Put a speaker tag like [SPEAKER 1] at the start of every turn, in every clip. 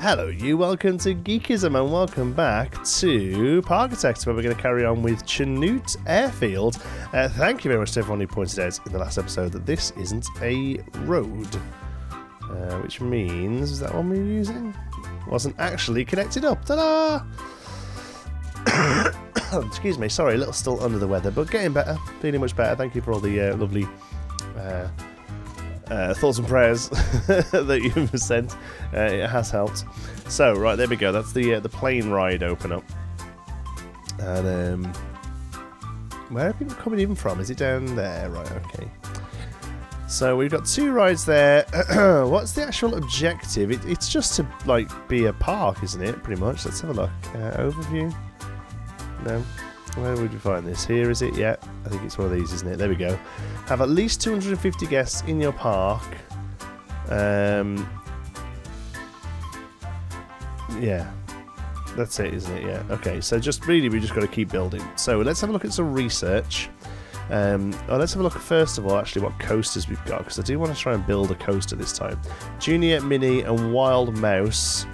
[SPEAKER 1] Hello you, welcome to Geekism and welcome back to Parkitect, where we're going to carry on with Chanute Airfield. Thank you very much to everyone who pointed out in the last episode that this isn't a road, which means, is that one we were using? Wasn't actually connected up. Ta-da! Excuse me, sorry, a little still under the weather, but getting better, feeling much better. Thank you for all the lovely thoughts and prayers that you've sent. It has helped. So, right, there we go. That's the plane ride open up. And where are people coming in from? Is it down there? Right, okay. So we've got two rides there. What's the actual objective? It's just to like be a park, isn't it? Pretty much. Let's have a look. Overview. No. Where would we find this? Here, is it? Yeah, I think it's one of these, isn't it? There we go. Have at least 250 guests in your park. Yeah, that's it, isn't it? Yeah. Okay, so just really, we just got to keep building. So let's have a look at some research. Let's have a look first of all, actually, what coasters we've got, because I do want to try and build a coaster this time. Junior, Mini, and Wild Mouse.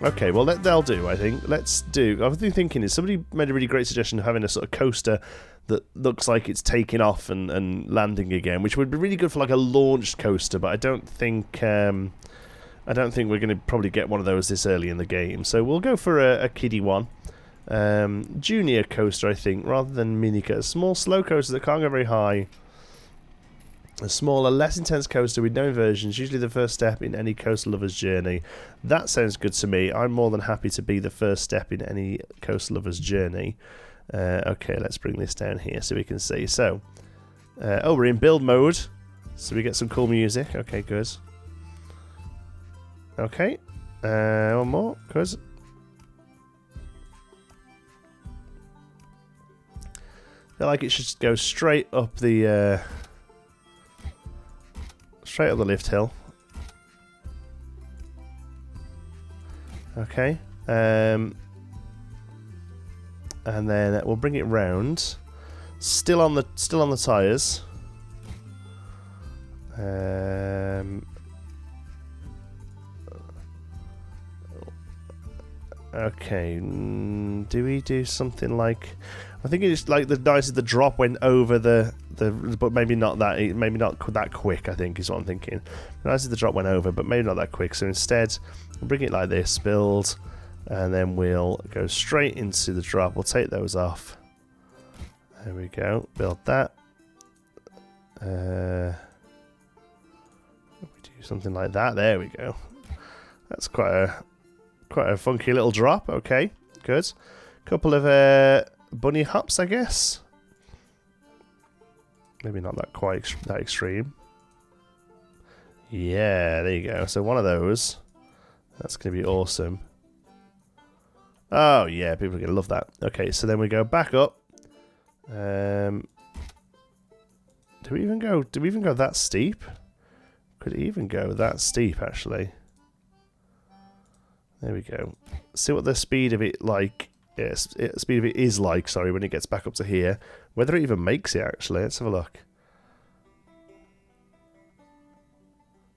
[SPEAKER 1] Okay, well, they'll do, I think. Let's do... I've been thinking is somebody made a really great suggestion of having a sort of coaster that looks like it's taking off and landing again, which would be really good for like a launched coaster, but I don't think we're going to probably get one of those this early in the game. So we'll go for a kiddie one. Junior coaster, I think, rather than mini coaster. Small, slow coaster that can't go very high. A smaller, less intense coaster with no inversions, usually the first step in any coaster lover's journey. That sounds good to me. I'm more than happy to be the first step in any coaster lover's journey. Okay, let's bring this down here so we can see. So, we're in build mode, so we get some cool music. Okay, good. Okay, one more, good. I feel like it should go straight up the... straight up the lift hill. Okay. And then we'll bring it round. Still on the tyres. Okay. Do we do something like? I think it's like the nice the drop went over the but maybe not that quick. I think is what I'm thinking. Nice the drop went over, but maybe not that quick. So instead, we'll bring it like this, build, and then we'll go straight into the drop. We'll take those off. There we go. Build that. We do something like that. There we go. That's quite a funky little drop. Okay, good. Couple of bunny hops, I guess. Maybe not that extreme. Yeah, there you go. So one of those. That's going to be awesome. Oh yeah, people are going to love that. Okay, so then we go back up. Do we even go that steep? Could it even go that steep, actually? There we go. See what the speed of it like. Yes, speed of it is like, sorry, when it gets back up to here. Whether it even makes it, actually. Let's have a look.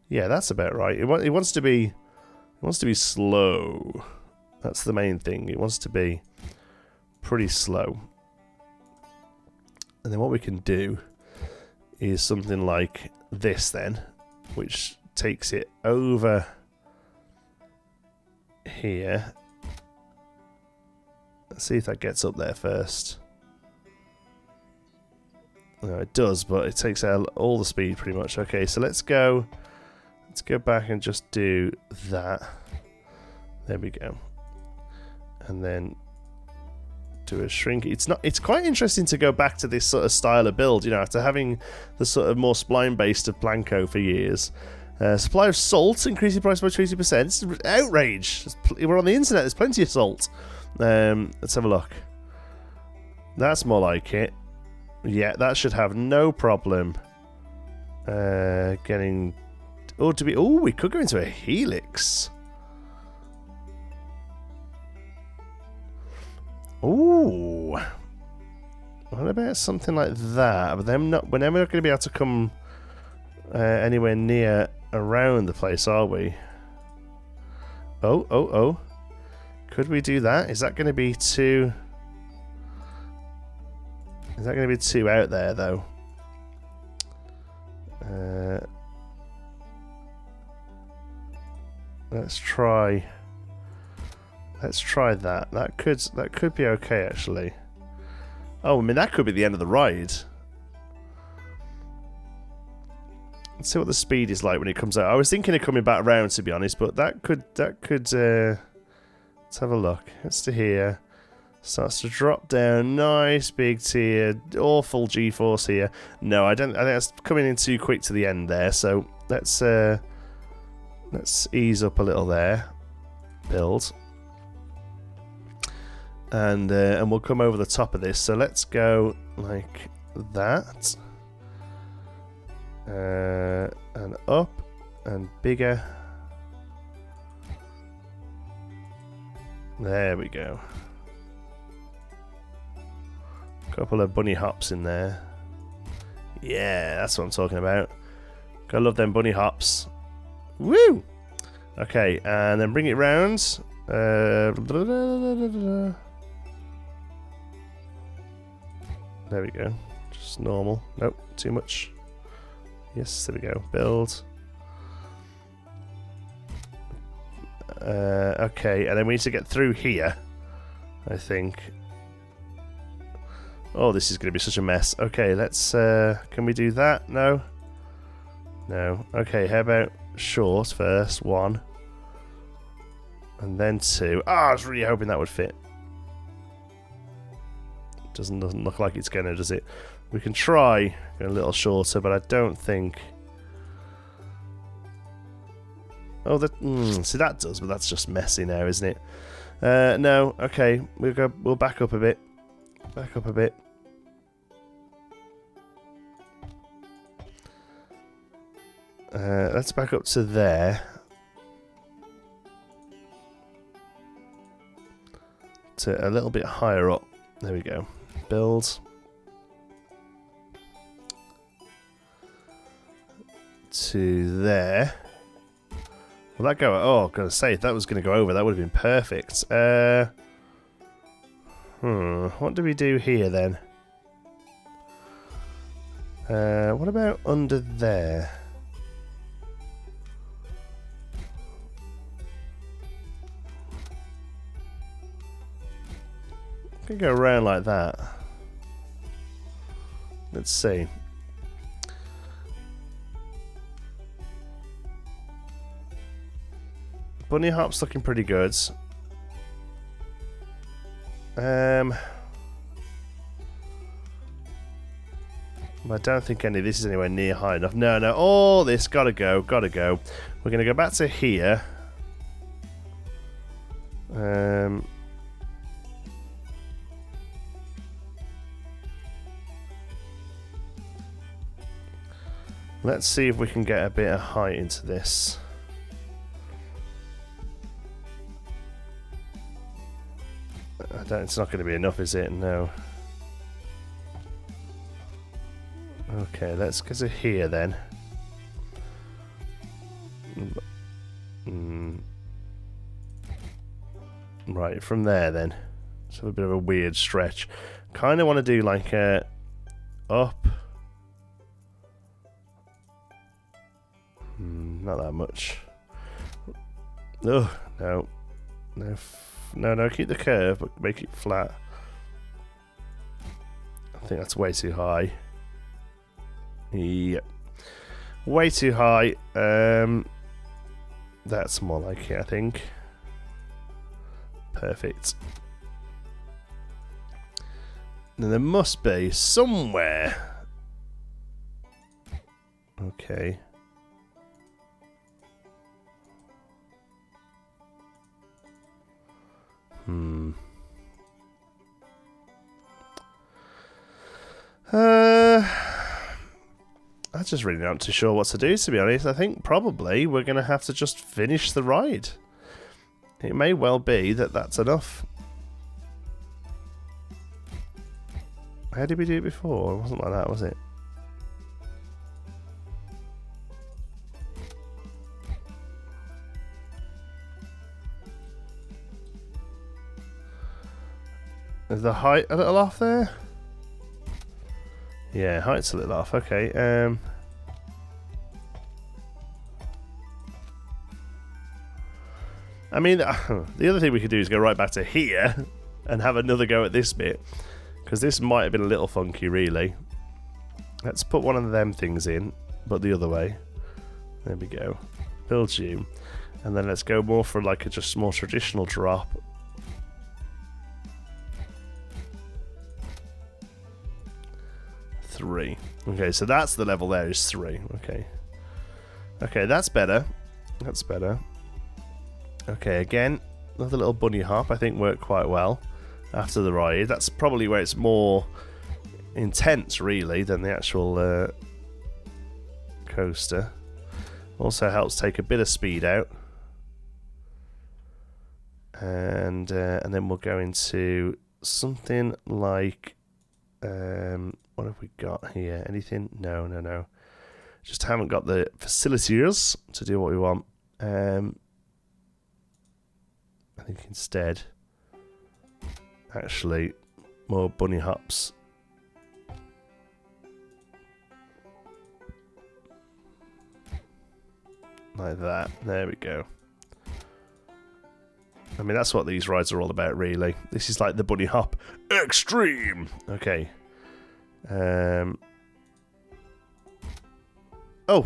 [SPEAKER 1] Yeah, that's about right. It wants to be slow. That's the main thing. It wants to be pretty slow. And then what we can do is something like this then, which takes it over here. Let's see if that gets up there first. No, it does, but it takes out all the speed pretty much. Okay, so let's go back and just do that. There we go. And then do a shrink. It's quite interesting to go back to this sort of style of build, you know, after having the sort of more spline based of Blanco for years. Supply of salt increasing price by 20%. Outrage. We're on the internet, there's plenty of salt. Let's have a look. That's more like it. Yeah, that should have no problem getting... we could go into a helix. Ooh. What about something like that? But we're never going to be able to come anywhere near around the place, are we? Oh, oh, oh. Could we do that? Is that going to be too... Is that going to be too out there, though? Let's try... Let's try that. That could be okay, actually. Oh, I mean, that could be the end of the ride. Let's see what the speed is like when it comes out. I was thinking of coming back around, to be honest, but that could let's have a look. It's to here. Starts to drop down. Nice big tier. Awful G-force here. No, I think that's coming in too quick to the end there. So let's ease up a little there. Build. And we'll come over the top of this. So let's go like that. And up and bigger. There we go. Couple of bunny hops in there. Yeah, that's what I'm talking about. Gotta love them bunny hops. Woo! Okay, and then bring it round. There we go. Just normal. Nope, too much. Yes, there we go. Build. Okay, and then we need to get through here, I think. Oh, this is going to be such a mess. Okay, let's... can we do that? No? No. Okay, how about short first? 1. And then 2. Ah, I was really hoping that would fit. Doesn't look like it's going to, does it? We can try a little shorter, but I don't think... Oh, see, that does, but that's just messy now, isn't it? No, okay, we'll back up a bit. Back up a bit. Let's back up to there. To a little bit higher up. There we go. Build. To there. Will that go? Oh, I'm gonna say if that was gonna go over, that would have been perfect. What do we do here then? What about under there? Can go around like that. Let's see. Bunny hop's looking pretty good. I don't think any of this is anywhere near high enough. No, no, all this gotta go, gotta go. We're gonna go back to here. Let's see if we can get a bit of height into this. It's not going to be enough, is it? No. Okay, let's go to here then. Right, from there then. It's a bit of a weird stretch. Kind of want to do like a up. Not that much. Oh, no. No. No, keep the curve, but make it flat. I think that's way too high. Yep. Way too high. That's more like it, I think. Perfect. Now there must be somewhere. Okay. I'm just really not too sure what to do, to be honest. I think probably we're going to have to just finish the ride. It may well be that that's enough. How did we do it before? It wasn't like that, was it? Is the height a little off there? Yeah, height's a little off. Okay. I mean, the other thing we could do is go right back to here and have another go at this bit, because this might have been a little funky, really. Let's put one of them things in, but the other way. There we go. Build zoom. And then let's go more for like a just more traditional drop. Three. Okay, so that's the level there is 3. Okay. Okay, that's better. That's better. Okay, again, another little bunny hop I think worked quite well after the ride. That's probably where it's more intense, really, than the actual coaster. Also helps take a bit of speed out. And then we'll go into something like... what have we got here? Anything? No, no, no. Just haven't got the facilities to do what we want. I think instead, actually, more bunny hops. Like that. There we go. I mean, that's what these rides are all about, really. This is like the bunny hop extreme. Okay. Oh.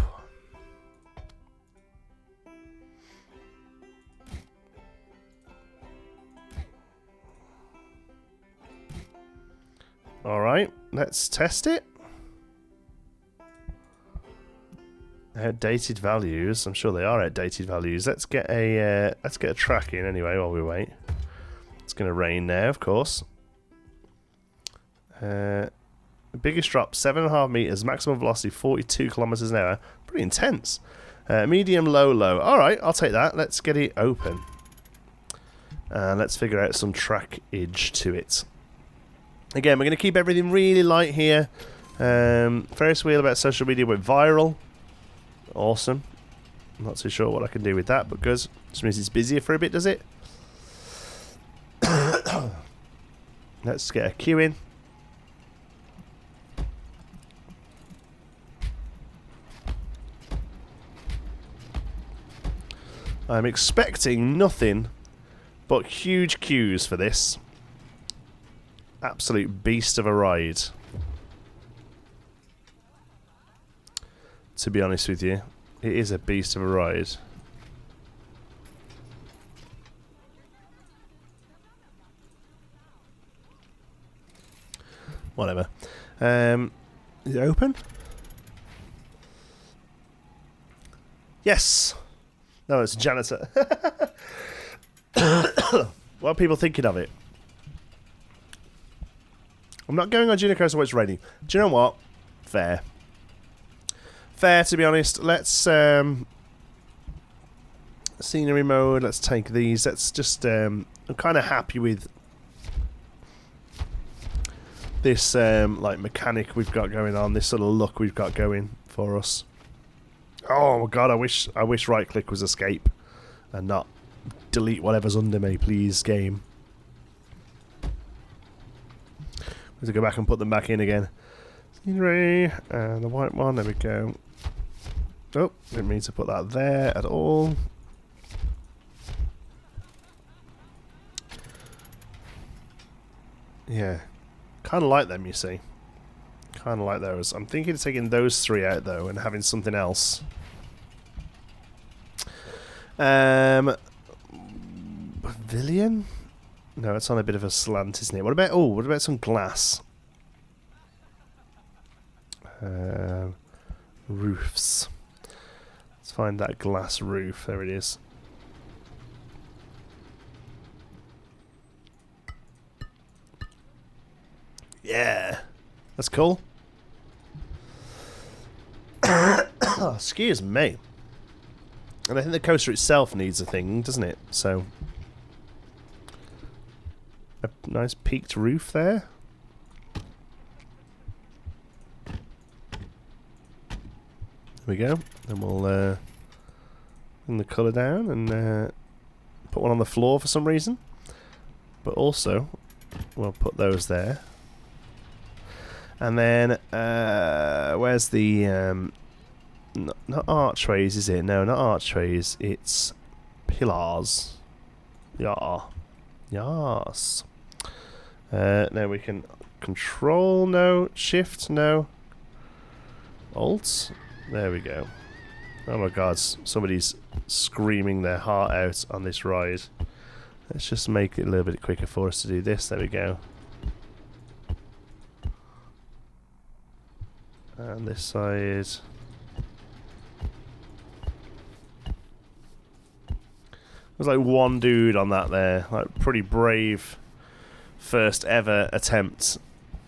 [SPEAKER 1] All right, let's test it. Outdated values. I'm sure they are outdated values. Let's get a track in anyway while we wait. It's going to rain now, of course. Biggest drop 7.5 meters. Maximum velocity 42 kilometers an hour. Pretty intense. Medium, low, low. All right, I'll take that. Let's get it open. Let's figure out some trackage to it. Again, we're going to keep everything really light here. Ferris wheel about social media went viral. Awesome. I'm not too sure what I can do with that, but good. Just means it's busier for a bit, does it? Let's get a queue in. I'm expecting nothing but huge queues for this. Absolute beast of a ride. To be honest with you, it is a beast of a ride. Whatever. Is it open? Yes! No, it's a janitor. What are people thinking of it? I'm not going on Junior Coaster when it's raining. Do you know what? Fair. Fair, to be honest. Let's scenery mode. Let's take these. Let's just I'm kind of happy with this like mechanic we've got going on. This sort of look we've got going for us. Oh my god! I wish right click was escape and not delete whatever's under me, please, game. We have to go back and put them back in again. Scenery and the white one. There we go. Oh, didn't mean to put that there at all. Yeah, kind of like them, you see. Kind of like those. I'm thinking of taking those 3 out though and having something else. Pavilion? No, it's on a bit of a slant, isn't it? What about some glass? Roofs. Let's find that glass roof. There it is. Yeah. That's cool. Excuse me. And I think the coaster itself needs a thing, doesn't it? So, a nice peaked roof there. There we go. Then we'll bring the colour down and put one on the floor for some reason. But also, we'll put those there. And then, where's the... not archways, is it? No, not archways. It's pillars. Yeah. Yes. Now we can control, no. Shift, no. Alt. There we go. Oh my god, somebody's screaming their heart out on this ride. Let's just make it a little bit quicker for us to do this. There we go. And this side. There's like one dude on that there. Like, pretty brave first ever attempt.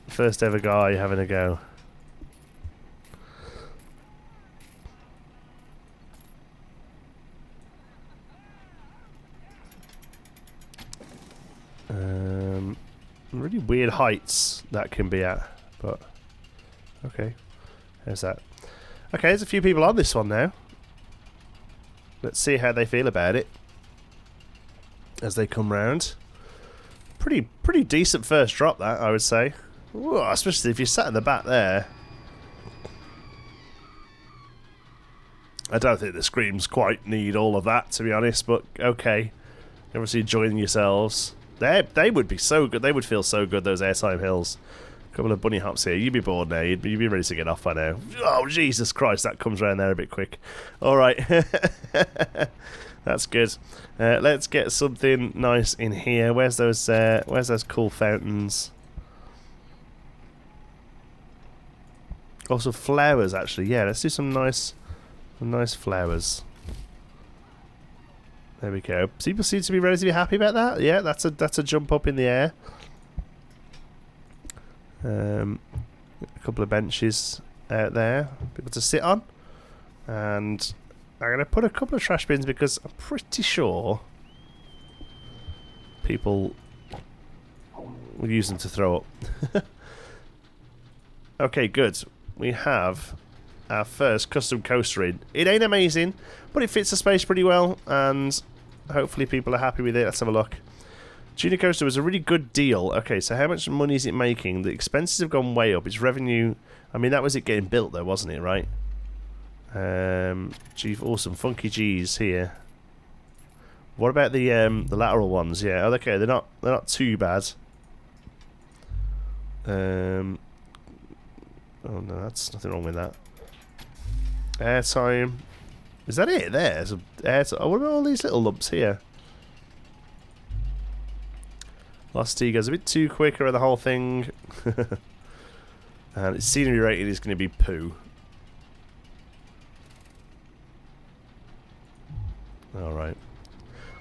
[SPEAKER 1] First ever guy having a go. Really weird heights that can be at, but okay. There's that. Okay, there's a few people on this one now. Let's see how they feel about it as they come round. Pretty decent first drop, that, I would say. Ooh, especially if you sat in the back there. I don't think the screams quite need all of that, to be honest, but okay. Obviously enjoying yourselves. They would be so good. They would feel so good, those airtime hills. A couple of bunny hops here. You'd be bored now. You'd be ready to get off by now. Oh, Jesus Christ, that comes around there a bit quick. Alright. That's good. Let's get something nice in here. Where's those cool fountains? Also flowers, actually. Yeah, let's do some nice flowers. There we go. People seem to be relatively happy about that. Yeah, that's a jump up in the air. A couple of benches out there, people to sit on, and I'm going to put a couple of trash bins because I'm pretty sure people will use them to throw up. Okay, good. We have our first custom coaster in. It ain't amazing, but it fits the space pretty well, and hopefully people are happy with it. Let's have a look. Junior Coaster was a really good deal. Okay, so how much money is it making? The expenses have gone way up. Its revenue... I mean, that was it getting built, though, wasn't it, right? Gee, awesome. Funky G's here. What about the lateral ones? Yeah, okay, they're not too bad. Oh, no, that's nothing wrong with that. Airtime. Is that it there? Oh, what about all these little lumps here? Lost T goes a bit too quicker and the whole thing. And its scenery rating is going to be poo. Alright.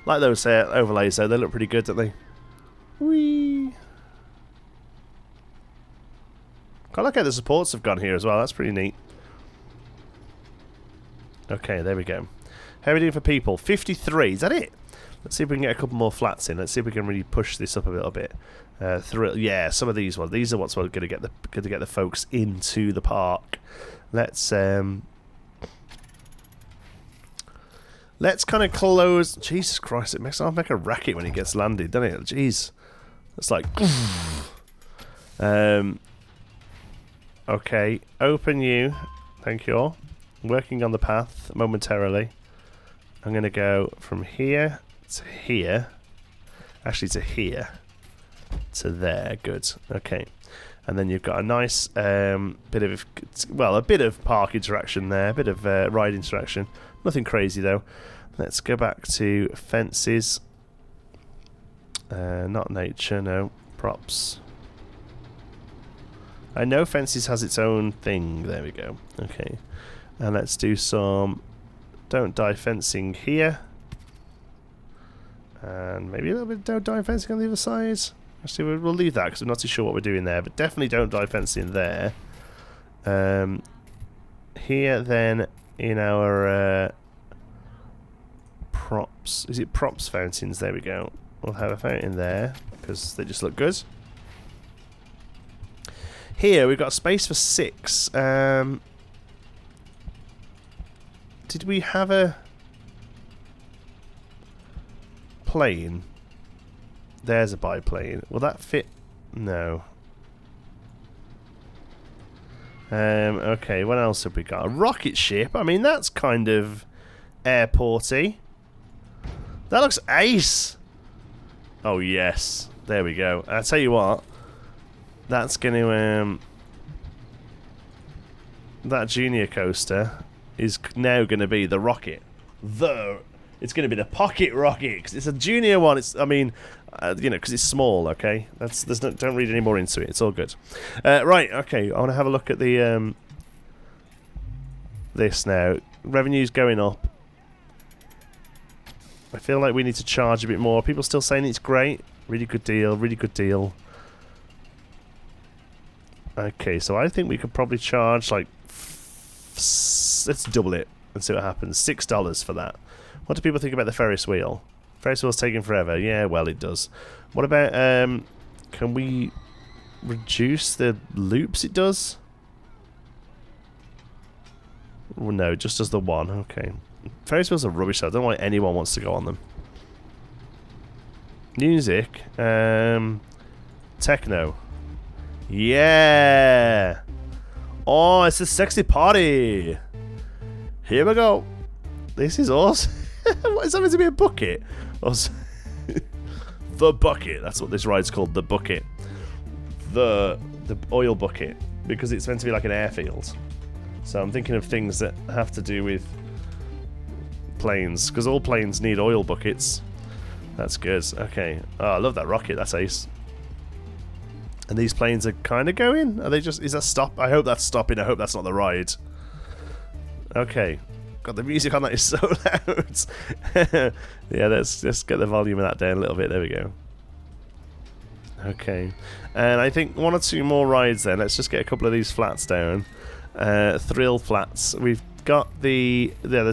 [SPEAKER 1] Like those overlays though, they look pretty good, don't they? Whee! I like how the supports have gone here as well, that's pretty neat. Okay, there we go. How are we doing for people? 53, is that it? Let's see if we can get a couple more flats in. Let's see if we can really push this up a little bit. Yeah, some of these ones. These are what's going to get the folks into the park. Let's kind of close. Jesus Christ! It makes make a racket when it gets landed, doesn't it? Jeez, it's like. Okay, open you. Thank you all. Working on the path momentarily. I'm going to go from here to here. Actually, to here. To there. Good. Okay. And then you've got a nice bit of park interaction there. A bit of ride interaction. Nothing crazy, though. Let's go back to fences. Not nature, no. Props. I know fences has its own thing. There we go. Okay. And let's do some don't die fencing here. And maybe a little bit of don't die fencing on the other side. Actually, we'll leave that because I'm not too sure what we're doing there. But definitely don't die fencing there. Here then in our props. Is it props fountains? There we go. We'll have a fountain there because they just look good. Here we've got space for 6. Did we have a plane? There's a biplane. Will that fit No. Okay, what else have we got? A rocket ship. I mean, that's kind of airporty. That looks ace. Oh, yes. There we go. I'll tell you what. That's going to... that junior coaster is now going to be the rocket. It's going to be the pocket rocket, because it's a junior one. It's, I mean, you know, because it's small, okay? Don't read any more into it. It's all good. Right, okay. I want to have a look at the... this now. Revenue's going up. I feel like we need to charge a bit more. People still saying it's great. Really good deal, really good deal. Okay, so I think we could probably charge like... let's double it and see what happens. $6 for that. What do people think about the Ferris wheel? Ferris wheel's taking forever. Yeah, well, it does. What about... can we reduce the loops it does? Well, no, it just does the one. Okay. Ferris wheels are rubbish, though. I don't know why anyone wants to go on them. Music. Techno. Yeah! Oh, it's a sexy party! Here we go! This is awesome. What is that meant to be, a bucket? The bucket. That's what this ride's called, the bucket. The oil bucket. Because it's meant to be like an airfield. So I'm thinking of things that have to do with planes. Because all planes need oil buckets. That's good. Okay. Oh, I love that rocket. That's ace. And these planes are kind of going? Are they just... is that stop? I hope that's stopping. I hope that's not the ride. Okay. God, the music on that is so loud. Yeah, let's just get the volume of that down a little bit. There we go. Okay. And I think one or two more rides then. Let's just get a couple of these flats down. Thrill flats. We've got the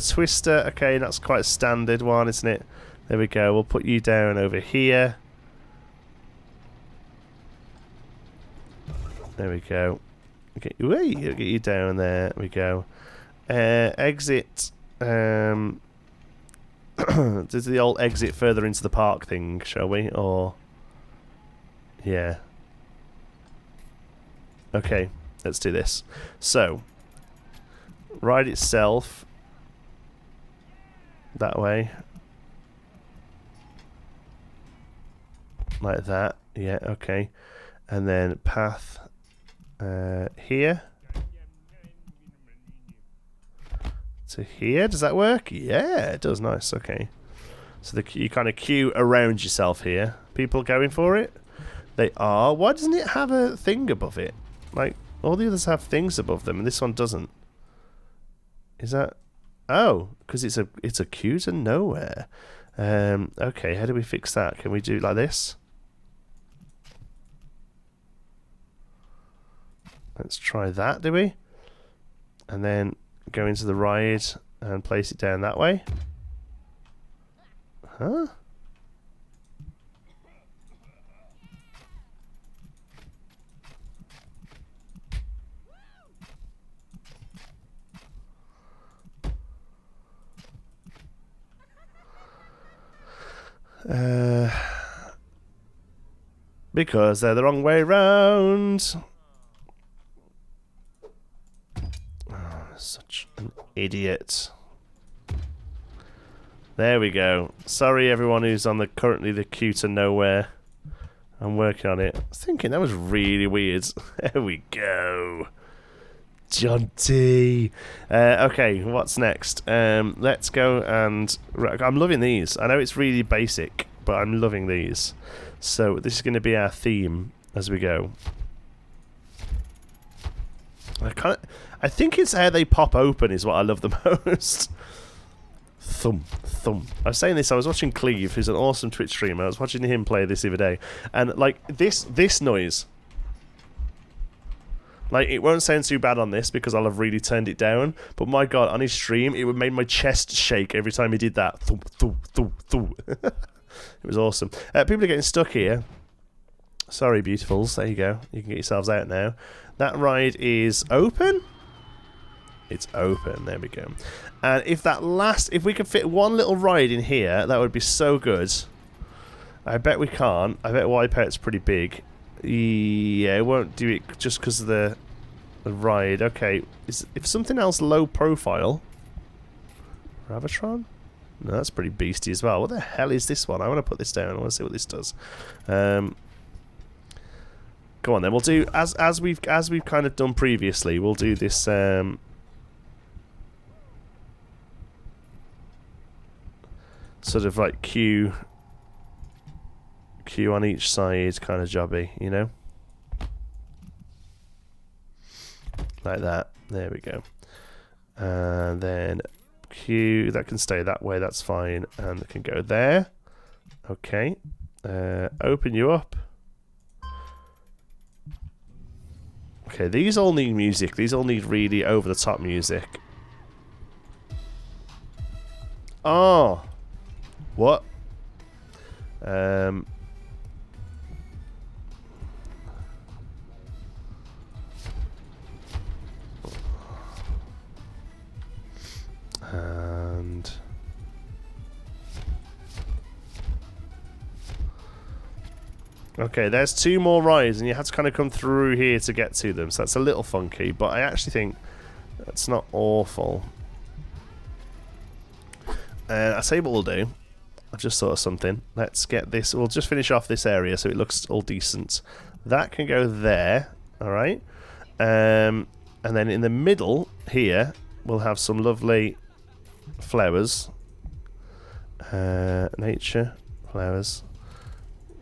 [SPEAKER 1] Twister. Okay, that's quite a standard one, isn't it? There we go. We'll put you down over here. There we go. Get you down there. There we go. Exit. Does the old exit further into the park thing, shall we? Or yeah. Okay, let's do this. So, ride itself that way, like that. Yeah. Okay, and then path. Here to here. Does that work? Yeah, it does. Nice. Okay. So you kind of queue around yourself here. People going for it? They are. Why doesn't it have a thing above it? Like, all the others have things above them, and this one doesn't. Is that... oh, because it's a queue to nowhere. Okay, how do we fix that? Can we do it like this? Let's try that, do we? And then go into the ride and place it down that way. Huh? Because they're the wrong way round. Such an idiot. There we go. Sorry everyone who's on currently the queue to nowhere. I'm working on it. I was thinking that was really weird. There we go. John T. Okay, what's next? Let's go and... I'm loving these. I know it's really basic, but I'm loving these. So this is going to be our theme as we go. I think it's how they pop open is what I love the most. Thump, thump. I was saying this, I was watching Cleve, who's an awesome Twitch streamer. I was watching him play this the other day. And, like, this noise... like, it won't sound too bad on this because I'll have really turned it down. But, my God, on his stream, it would make my chest shake every time he did that. Thump, thump, thump, thump. It was awesome. People are getting stuck here. Sorry, beautifuls. There you go. You can get yourselves out now. That ride is open? It's open. There we go. And if we could fit one little ride in here, that would be so good. I bet we can't. I bet Wipeout's pretty big. Yeah, it won't do it just because of the ride. Okay, if something else low profile... Ravatron? No, that's pretty beasty as well. What the hell is this one? I want to put this down. I want to see what this does. Go on then. We'll do as we've kind of done previously. We'll do this. Sort of like queue on each side kind of jobby, you know, like that. There we go. And then queue that can stay that way. That's fine, and it can go there. Okay. Open you up. Okay, these all need music. These all need really over-the-top music. Oh! What? And okay, there's 2 more rides, and you have to kind of come through here to get to them, so that's a little funky, but I actually think that's not awful. And I'll tell you what we'll do. I just thought of something. Let's get this. We'll just finish off this area so it looks all decent. That can go there, alright? And then in the middle here, we'll have some lovely flowers. Nature, flowers.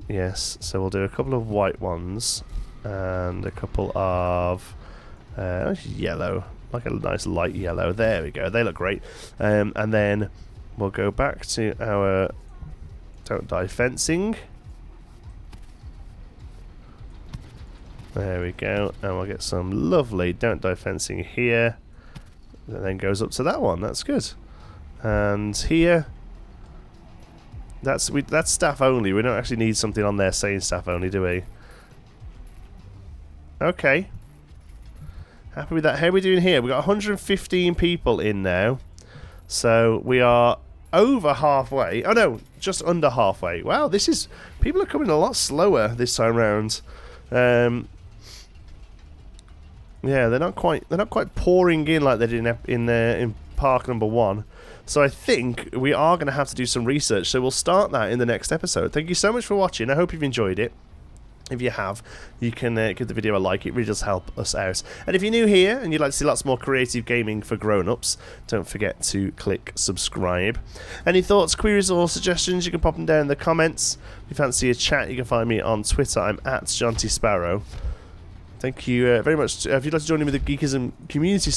[SPEAKER 1] Yes, so we'll do a couple of white ones and a couple of yellow, like a nice light yellow. There we go. They look great. And then we'll go back to our don't die fencing. There we go. And we'll get some lovely don't die fencing here. That then goes up to that one. That's good. And here, that's staff only. We don't actually need something on there saying staff only, do we? Okay. Happy with that. How are we doing here? We've got 115 people in now. So we are over halfway. Oh no, just under halfway. Wow, this is... People are coming a lot slower this time round. Yeah, they're not quite pouring in like they did in park number 1. So I think we are going to have to do some research. So we'll start that in the next episode. Thank you so much for watching. I hope you've enjoyed it. If you have, you can give the video a like. It really does help us out. And if you're new here and you'd like to see lots more creative gaming for grown-ups, don't forget to click subscribe. Any thoughts, queries or suggestions, you can pop them down in the comments. If you fancy a chat, you can find me on Twitter. I'm at Jonty Sparrow. Thank you very much. If you'd like to join in with the Geekism community,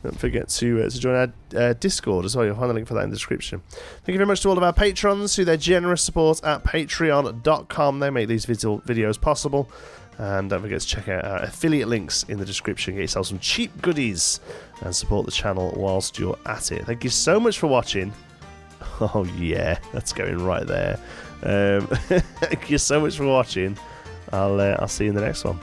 [SPEAKER 1] don't forget to join our Discord as well. You'll find the link for that in the description. Thank you very much to all of our patrons who their generous support at patreon.com. They make these videos possible. And don't forget to check out our affiliate links in the description. Get yourself some cheap goodies and support the channel whilst you're at it. Thank you so much for watching. Oh yeah, that's going right there. Thank you so much for watching. I'll see you in the next one.